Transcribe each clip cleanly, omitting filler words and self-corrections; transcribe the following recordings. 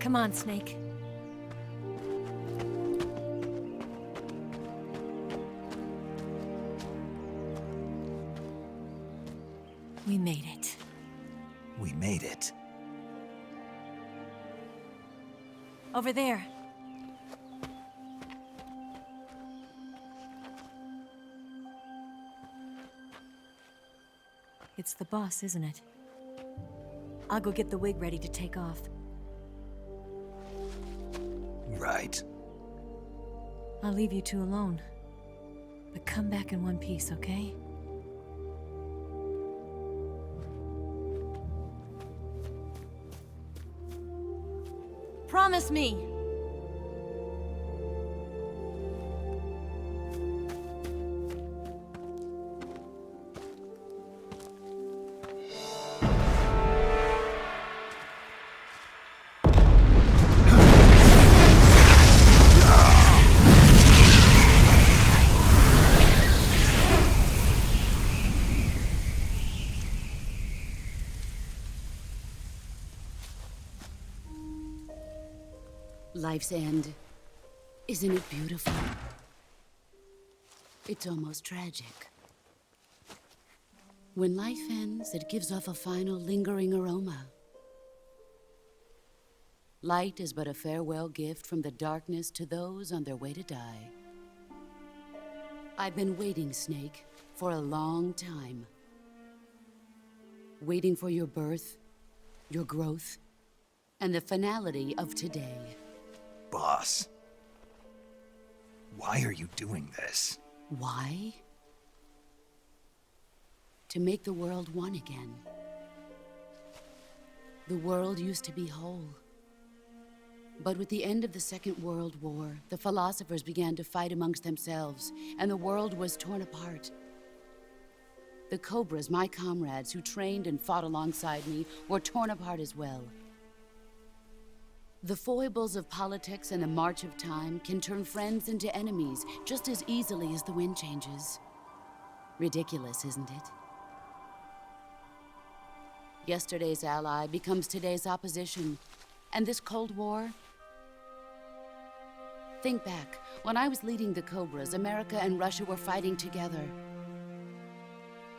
Come on, Snake. We made it. We made it. Over there. It's the boss, isn't it? I'll go get the wig ready to take off. Right. I'll leave you two alone. But come back in one piece, okay? Promise me! Life's end. Isn't it beautiful? It's almost tragic. When life ends, it gives off a final lingering aroma. Light is but a farewell gift from the darkness to those on their way to die. I've been waiting, Snake, for a long time. Waiting for your birth, your growth, and the finality of today. Boss. Why are you doing this? Why? To make the world one again. The world used to be whole. But with the end of the Second World War, the philosophers began to fight amongst themselves, and the world was torn apart. The Cobras, my comrades who trained and fought alongside me, were torn apart as well. The foibles of politics and the march of time can turn friends into enemies just as easily as the wind changes. Ridiculous, isn't it? Yesterday's ally becomes today's opposition. And this Cold War? Think back. When I was leading the Cobras, America and Russia were fighting together.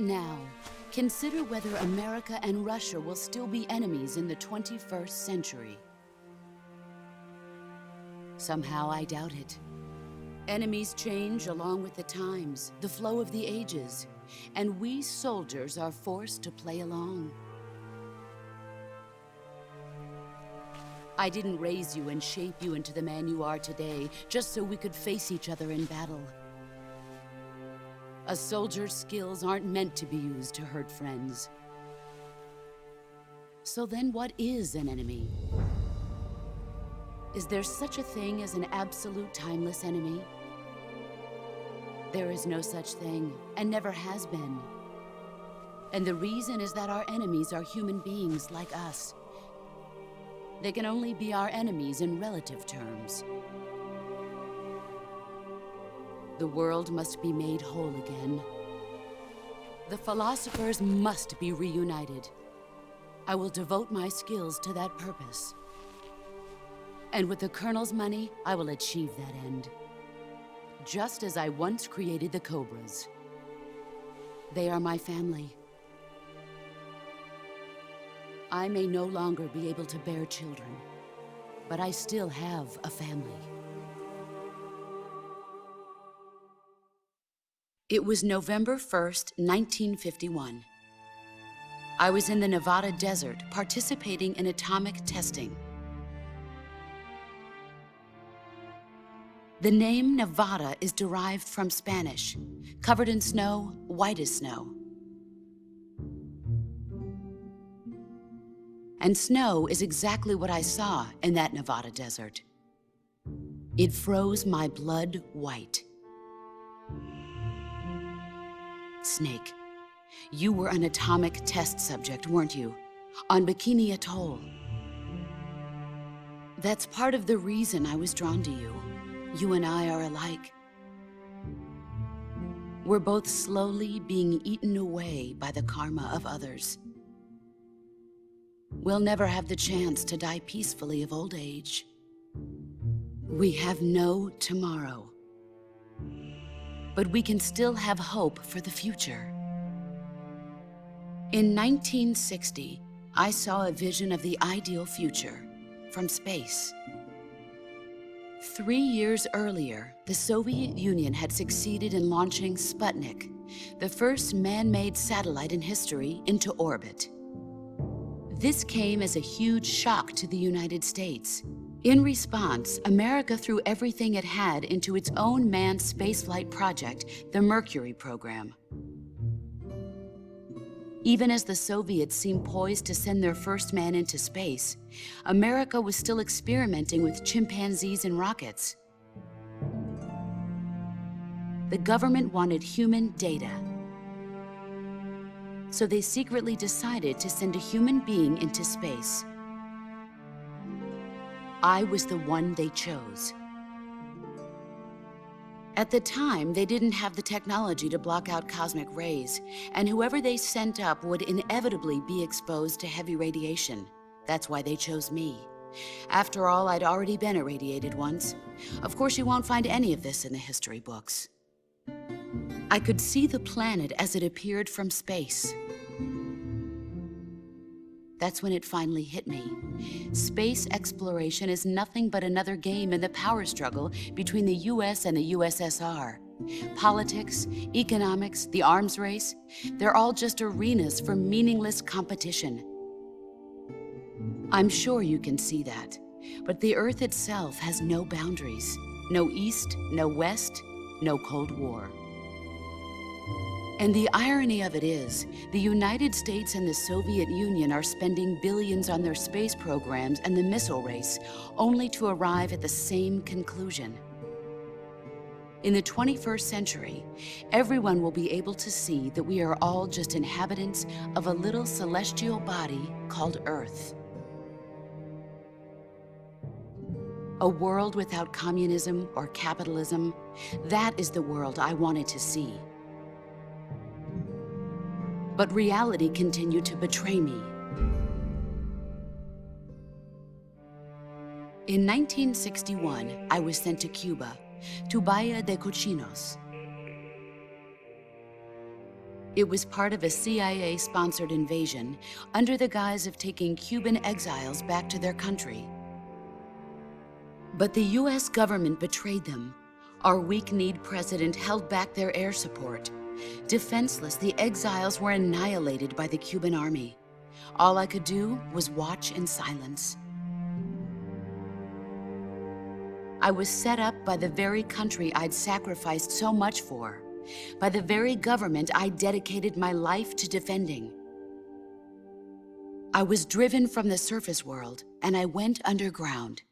Now, consider whether America and Russia will still be enemies in the 21st century. Somehow I doubt it. Enemies change along with the times, the flow of the ages, and we soldiers are forced to play along. I didn't raise you and shape you into the man you are today just so we could face each other in battle. A soldier's skills aren't meant to be used to hurt friends. So then what is an enemy? Is there such a thing as an absolute timeless enemy? There is no such thing, and never has been. And the reason is that our enemies are human beings like us. They can only be our enemies in relative terms. The world must be made whole again. The philosophers must be reunited. I will devote my skills to that purpose. And with the Colonel's money, I will achieve that end. Just as I once created the Cobras. They are my family. I may no longer be able to bear children, but I still have a family. It was November 1st, 1951. I was in the Nevada desert participating in atomic testing. The name Nevada is derived from Spanish, covered in snow, white as snow. And snow is exactly what I saw in that Nevada desert. It froze my blood white. Snake, you were an atomic test subject, weren't you? On Bikini Atoll. That's part of the reason I was drawn to you. You and I are alike. We're both slowly being eaten away by the karma of others. we'll never have the chance to die peacefully of old age. We have no tomorrow. But we can still have hope for the future. In 1960, I saw a vision of the ideal future from space. 3 years earlier, the Soviet Union had succeeded in launching Sputnik, the first man-made satellite in history, into orbit. This came as a huge shock to the United States. In response, America threw everything it had into its own manned spaceflight project, the Mercury program. Even as the Soviets seemed poised to send their first man into space, America was still experimenting with chimpanzees and rockets. The government wanted human data. So they secretly decided to send a human being into space. I was the one they chose. At the time, they didn't have the technology to block out cosmic rays, and whoever they sent up would inevitably be exposed to heavy radiation. That's why they chose me. After all, I'd already been irradiated once. Of course, you won't find any of this in the history books. I could see the planet as it appeared from space. That's when it finally hit me. Space exploration is nothing but another game in the power struggle between the US and the USSR. Politics, economics, the arms race, they're all just arenas for meaningless competition. I'm sure you can see that, but the Earth itself has no boundaries. No East, no West, no Cold War. And the irony of it is, the United States and the Soviet Union are spending billions on their space programs and the missile race, only to arrive at the same conclusion. In the 21st century, everyone will be able to see that we are all just inhabitants of a little celestial body called Earth. A world without communism or capitalism, that is the world I wanted to see. But reality continued to betray me. In 1961, I was sent to Cuba, to Bahia de Cochinos. It was part of a CIA-sponsored invasion under the guise of taking Cuban exiles back to their country. But the US government betrayed them. Our weak-kneed president held back their air support. Defenseless, the exiles were annihilated by the Cuban army. All I could do was watch in silence. I was set up by the very country I'd sacrificed so much for, by the very government I dedicated my life to defending. I was driven from the surface world, and I went underground.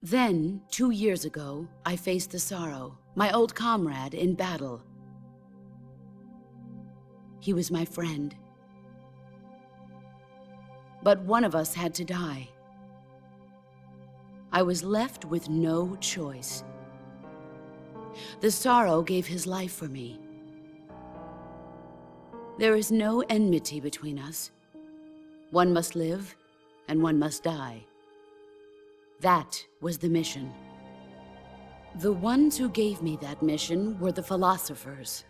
Then, 2 years ago, I faced the sorrow, my old comrade in battle. He was my friend. But one of us had to die. I was left with no choice. The sorrow gave his life for me. There is no enmity between us. One must live, and one must die. That was the mission. The ones who gave me that mission were the philosophers.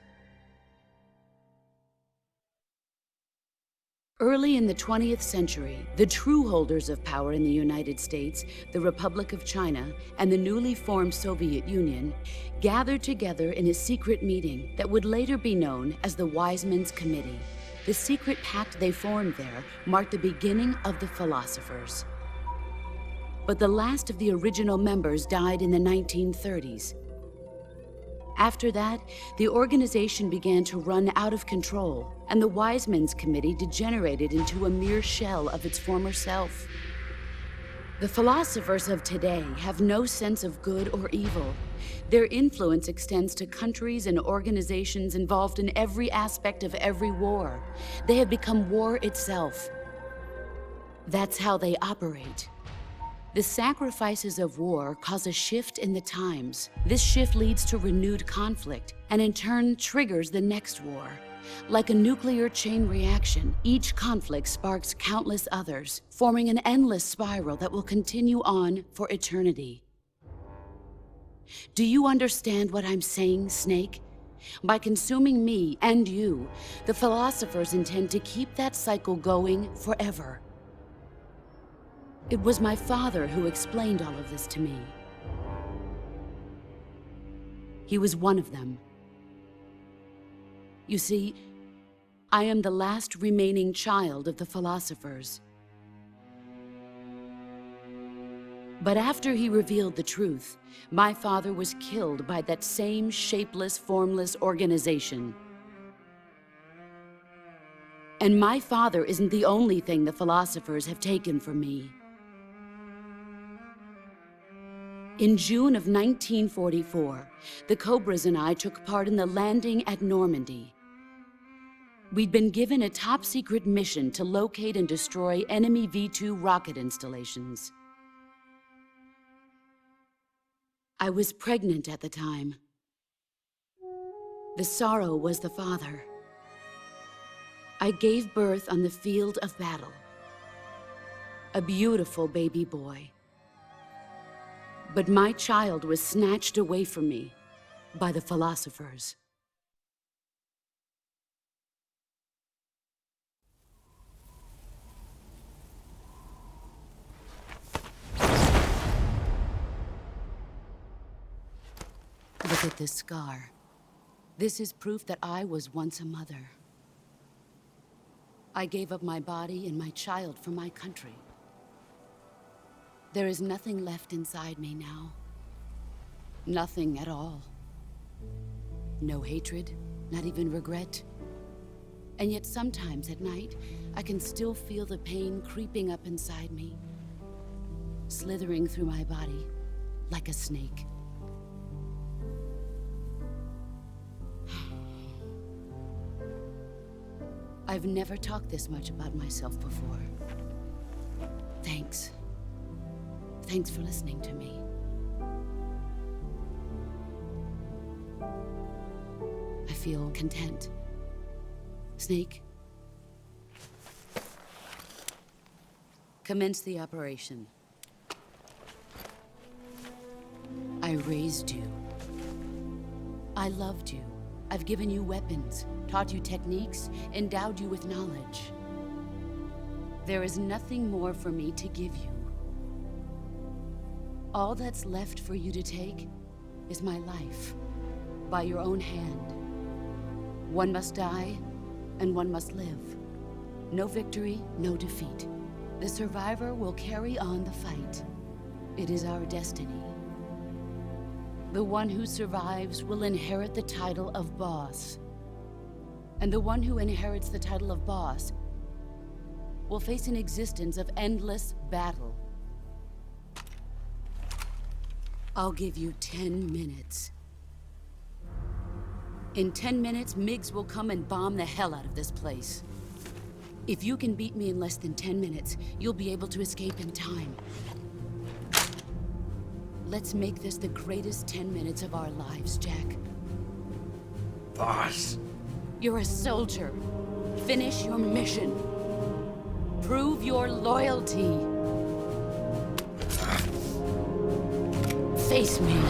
Early in the 20th century, the true holders of power in the United States, the Republic of China, and the newly formed Soviet Union gathered together in a secret meeting that would later be known as the Wise Men's Committee. The secret pact they formed there marked the beginning of the philosophers. But the last of the original members died in the 1930s. After that, the organization began to run out of control, and the Wise Men's Committee degenerated into a mere shell of its former self. The philosophers of today have no sense of good or evil. Their influence extends to countries and organizations involved in every aspect of every war. They have become war itself. That's how they operate. The sacrifices of war cause a shift in the times. This shift leads to renewed conflict, and in turn triggers the next war. Like a nuclear chain reaction, each conflict sparks countless others, forming an endless spiral that will continue on for eternity. Do you understand what I'm saying, Snake? By consuming me and you, the philosophers intend to keep that cycle going forever. It was my father who explained all of this to me. He was one of them. You see, I am the last remaining child of the philosophers. But after he revealed the truth, my father was killed by that same shapeless, formless organization. And my father isn't the only thing the philosophers have taken from me. In June of 1944, the Cobras and I took part in the landing at Normandy. We'd been given a top-secret mission to locate and destroy enemy V-2 rocket installations. I was pregnant at the time. The sorrow was the father. I gave birth on the field of battle. A beautiful baby boy. But my child was snatched away from me by the philosophers. Look at this scar. This is proof that I was once a mother. I gave up my body and my child for my country. There is nothing left inside me now. Nothing at all. No hatred, not even regret. And yet sometimes at night, I can still feel the pain creeping up inside me, slithering through my body like a snake. I've never talked this much about myself before. Thanks. Thanks for listening to me. I feel content. Snake? Commence the operation. I raised you. I loved you. I've given you weapons, taught you techniques, endowed you with knowledge. There is nothing more for me to give you. All that's left for you to take is my life, by your own hand. One must die, and one must live. No victory, no defeat. The survivor will carry on the fight. It is our destiny. The one who survives will inherit the title of boss. And the one who inherits the title of boss will face an existence of endless battle. I'll give you 10 minutes. In 10 minutes, MiGs will come and bomb the hell out of this place. If you can beat me in less than 10 minutes, you'll be able to escape in time. Let's make this the greatest 10 minutes of our lives, Jack. Boss. You're a soldier. Finish your mission. Prove your loyalty. Face me.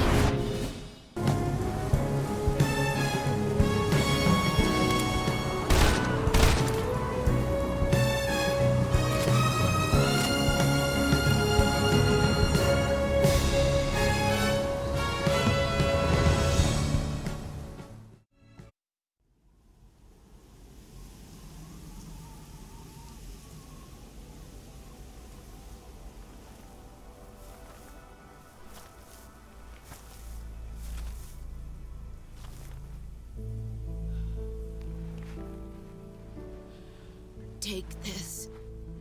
Take this.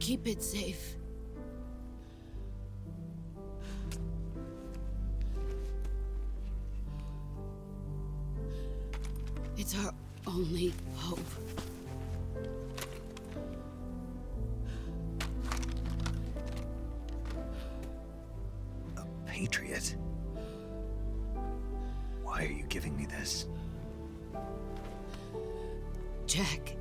Keep it safe. It's our only hope. A patriot? Why are you giving me this? Jack.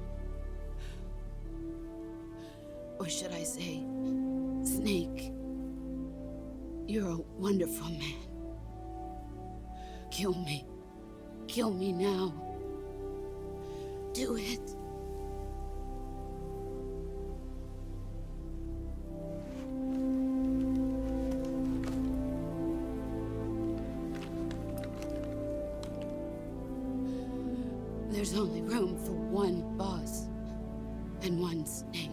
Or should I say, Snake. You're a wonderful man. Kill me. Kill me now. Do it. There's only room for one boss and one snake.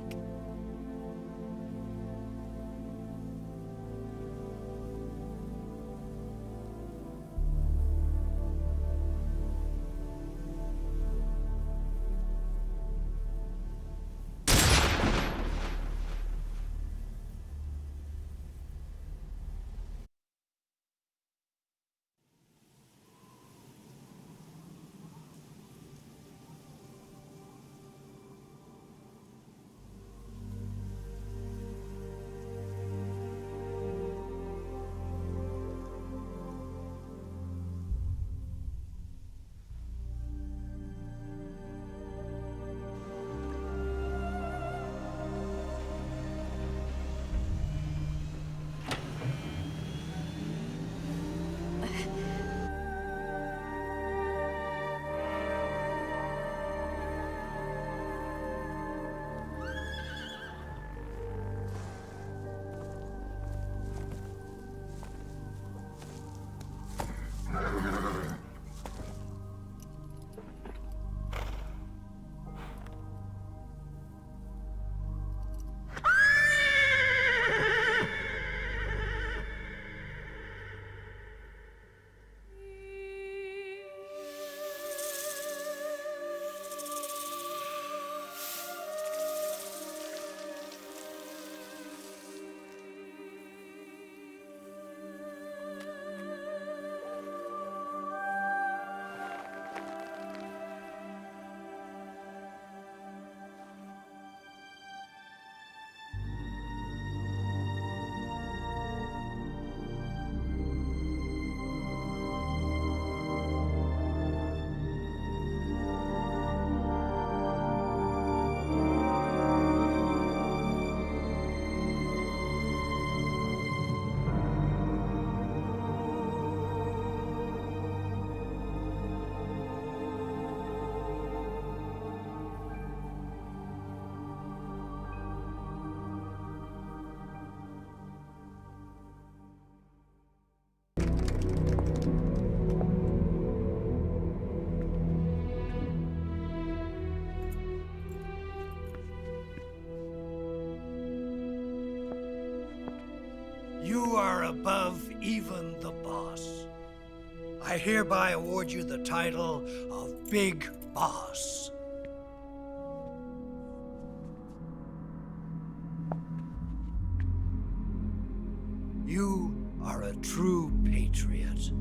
You are above even the boss. I hereby award you the title of Big Boss. You are a true patriot.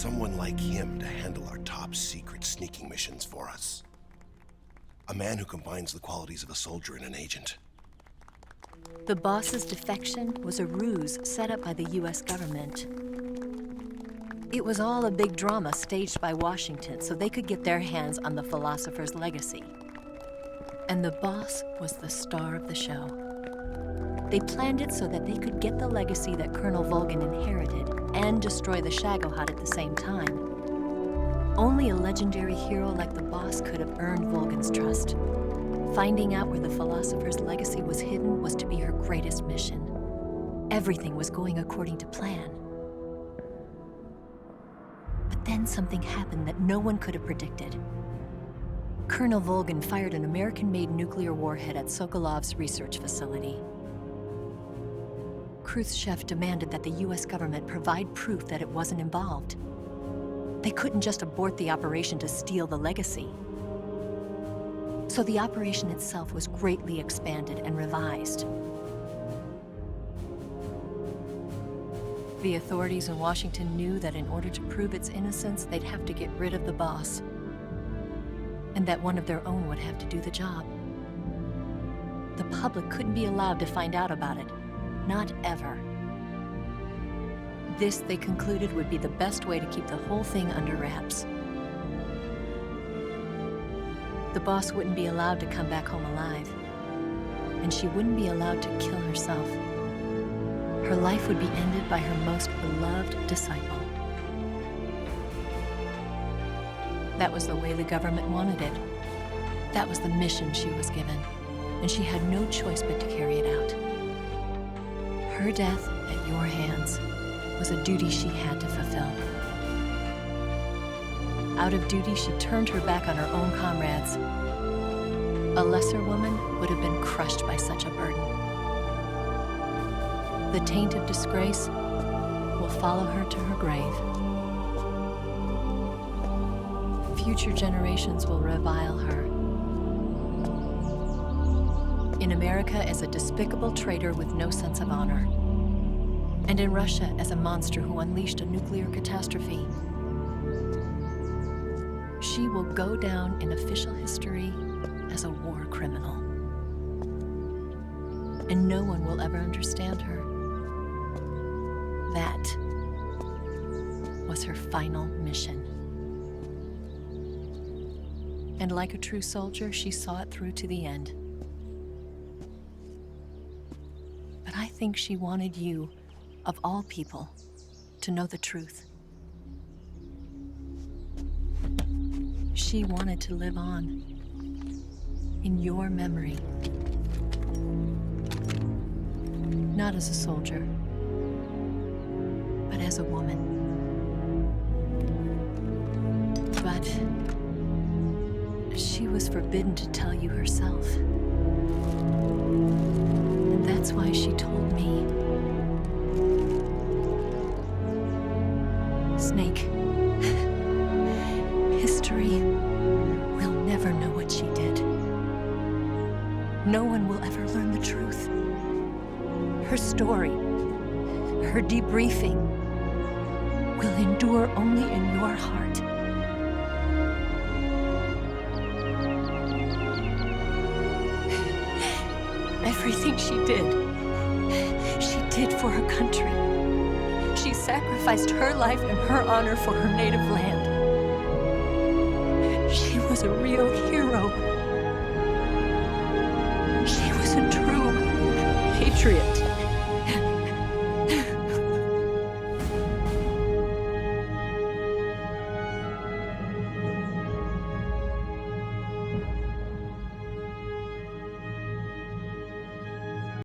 Someone like him to handle our top secret sneaking missions for us. A man who combines the qualities of a soldier and an agent. The boss's defection was a ruse set up by the US government. It was all a big drama staged by Washington so they could get their hands on the philosopher's legacy. And the boss was the star of the show. They planned it so that they could get the legacy that Colonel Volgan inherited and destroy the Shagohod at the same time. Only a legendary hero like the boss could have earned Volgan's trust. Finding out where the philosopher's legacy was hidden was to be her greatest mission. Everything was going according to plan. But then something happened that no one could have predicted. Colonel Volgan fired an American-made nuclear warhead at Sokolov's research facility. Khrushchev demanded that the US government provide proof that it wasn't involved. They couldn't just abort the operation to steal the legacy. So the operation itself was greatly expanded and revised. The authorities in Washington knew that in order to prove its innocence, they'd have to get rid of the boss, and that one of their own would have to do the job. The public couldn't be allowed to find out about it, not ever. This, they concluded, would be the best way to keep the whole thing under wraps. The boss wouldn't be allowed to come back home alive, and she wouldn't be allowed to kill herself. Her life would be ended by her most beloved disciple. That was the way the government wanted it. That was the mission she was given, and she had no choice but to carry it out. Her death at your hands was a duty she had to fulfill. Out of duty, she turned her back on her own comrades. A lesser woman would have been crushed by such a burden. The taint of disgrace will follow her to her grave. Future generations will revile her. In America as a despicable traitor with no sense of honor. And in Russia as a monster who unleashed a nuclear catastrophe. She will go down in official history as a war criminal. And no one will ever understand her. That was her final mission. And like a true soldier, she saw it through to the end. But I think she wanted you, of all people, to know the truth. She wanted to live on in your memory. Not as a soldier, but as a woman. But she was forbidden to tell you herself. And that's why she told me. Snake, history will never know what she did. No one will ever learn the truth. Her story, her debriefing, will endure only in your heart. Everything she did for her country. She sacrificed her life and her honor for her native land. She was a real hero. She was a true patriot.